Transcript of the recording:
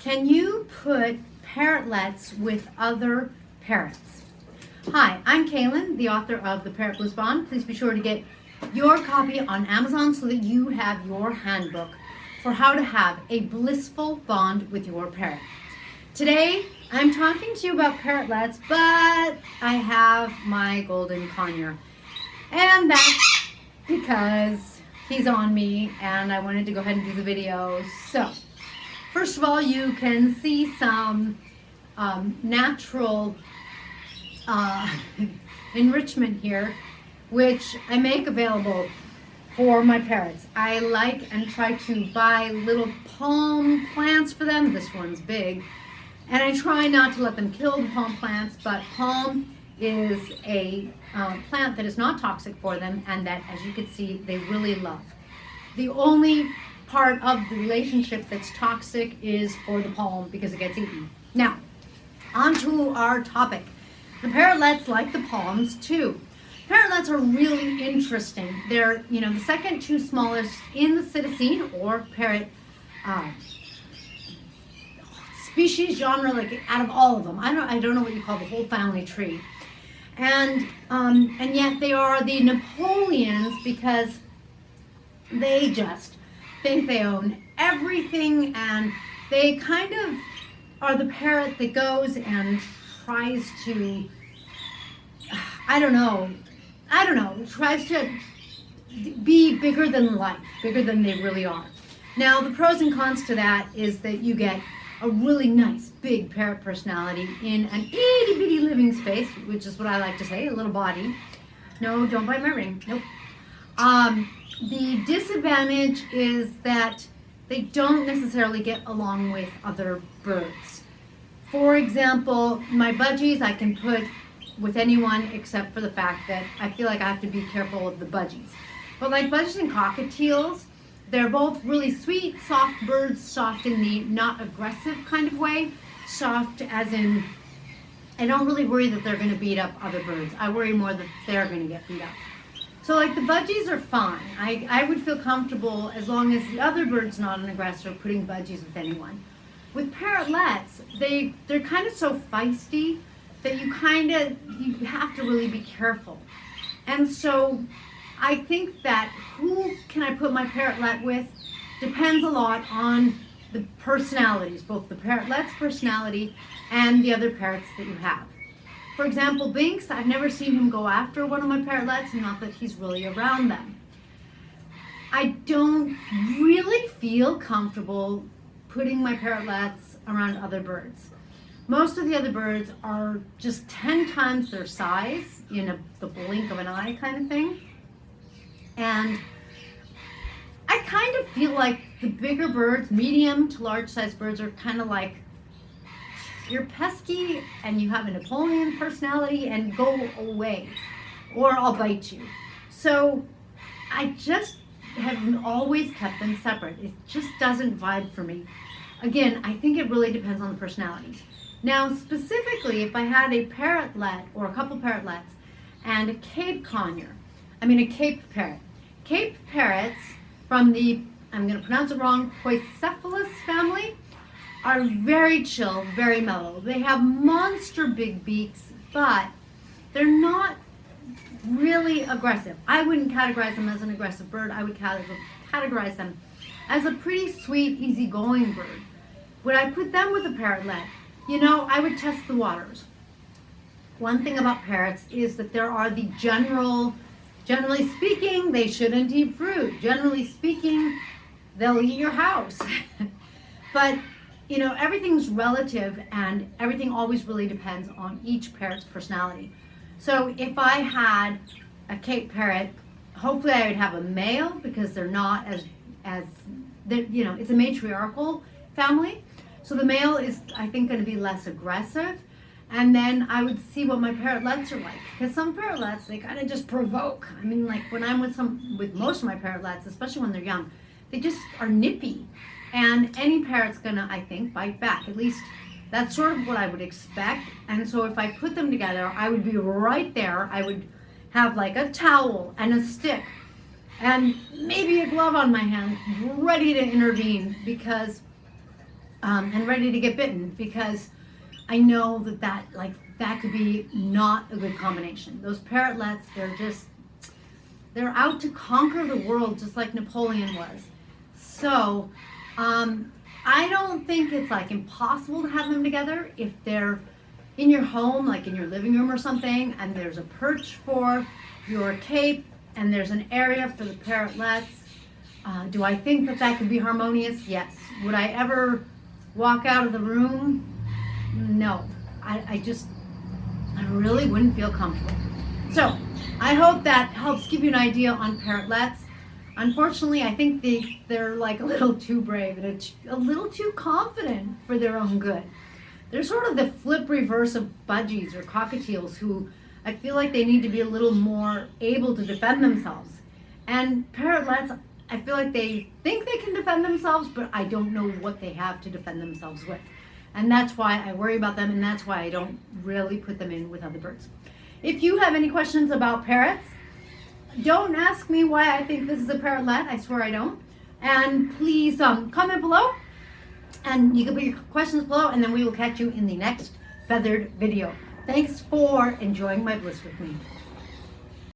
Can you put parrotlets with other parrots? Hi, I'm Kaylin, the author of the Parrot Bliss Bond. Please be sure to get your copy on Amazon so that you have your handbook for how to have a blissful bond with your parrot. Today, I'm talking to you about parrotlets, but I have my golden conure. And that's because he's on me and I wanted to go ahead and do the video. So, first of all, you can see some natural enrichment here, which I make available for my parrots. I like and try to buy little palm plants for them. This one's big. And I try not to let them kill the palm plants, but palm is a plant that is not toxic for them and that, as you can see, they really love. The only part of the relationship that's toxic is for the palm because it gets eaten. Now, on to our topic. The parrotlets like the palms too. Parrotlets are really interesting. They're, the second to smallest in the citizen or parrot species genre, like out of all of them. I don't know what you call the whole family tree. And yet they are the Napoleons because they just think they own everything, and they kind of are the parrot that goes and tries to, tries to be bigger than life, bigger than they really are. Now, the pros and cons to that is that you get a really nice big parrot personality in an itty bitty living space, which is what I like to say, a little body. No, don't bite my ring. Nope. The disadvantage is that they don't necessarily get along with other birds. For example, my budgies I can put with anyone except for the fact that I feel like I have to be careful of the budgies. But like budgies and cockatiels, they're both really sweet, soft birds, soft in the not aggressive kind of way. Soft as in, I don't really worry that they're going to beat up other birds. I worry more that they're going to get beat up. So like the budgies are fine. I would feel comfortable as long as the other bird's not an aggressor putting budgies with anyone. With parrotlets, they're kind of so feisty that you have to really be careful. And so I think that who can I put my parrotlet with depends a lot on the personalities, both the parrotlet's personality and the other parrots that you have. For example, Binks, I've never seen him go after one of my parrotlets, not that he's really around them. I don't really feel comfortable putting my parrotlets around other birds. Most of the other birds are just 10 times their size in the blink of an eye kind of thing. And I kind of feel like the bigger birds, medium to large size birds, are kind of like, you're pesky and you have a Napoleon personality and go away, or I'll bite you. So I just have always kept them separate. It just doesn't vibe for me. Again, I think it really depends on the personalities. Now, specifically, if I had a parrotlet or a couple parrotlets and a Cape parrot. Cape parrots from the, I'm going to pronounce it wrong, Poicephalus family, are very chill, very mellow. They have monster big beaks, but they're not really aggressive. I wouldn't categorize them as an aggressive bird. I would categorize them as a pretty sweet, easygoing bird. Would I put them with a parrotlet? I would test the waters. One thing about parrots is that there are the generally speaking, they shouldn't eat fruit. Generally speaking, they'll eat your house. But everything's relative and everything always really depends on each parrot's personality. So if I had a Cape parrot, hopefully I would have a male because they're not as it's a matriarchal family. So the male is, I think, going to be less aggressive. And then I would see what my parrotlets are like. Because some parrotlets, they kind of just provoke. I mean, like when I'm with most of my parrotlets, especially when they're young, they just are nippy. And any parrot's gonna, I think, bite back. At least that's sort of what I would expect. And so if I put them together, I would be right there. I would have like a towel and a stick and maybe a glove on my hand, ready to intervene, because and ready to get bitten, because I know that could be not a good combination. Those parrotlets, they're out to conquer the world just like Napoleon was. So I don't think it's like impossible to have them together if they're in your home, like in your living room or something, and there's a perch for your cape and there's an area for the parrotlets. Do I think that could be harmonious? Yes. Would I ever walk out of the room? No. I really wouldn't feel comfortable. So I hope that helps give you an idea on parrotlets. Unfortunately, I think they're like a little too brave and a little too confident for their own good. They're sort of the flip reverse of budgies or cockatiels, who I feel like they need to be a little more able to defend themselves. And parrotlets, I feel like they think they can defend themselves, but I don't know what they have to defend themselves with. And that's why I worry about them, and that's why I don't really put them in with other birds. If you have any questions about parrots, don't ask me why I think this is a parrotlet. I swear I don't. And please comment below, and you can put your questions below, and then we will catch you in the next feathered video. Thanks for enjoying my bliss with me.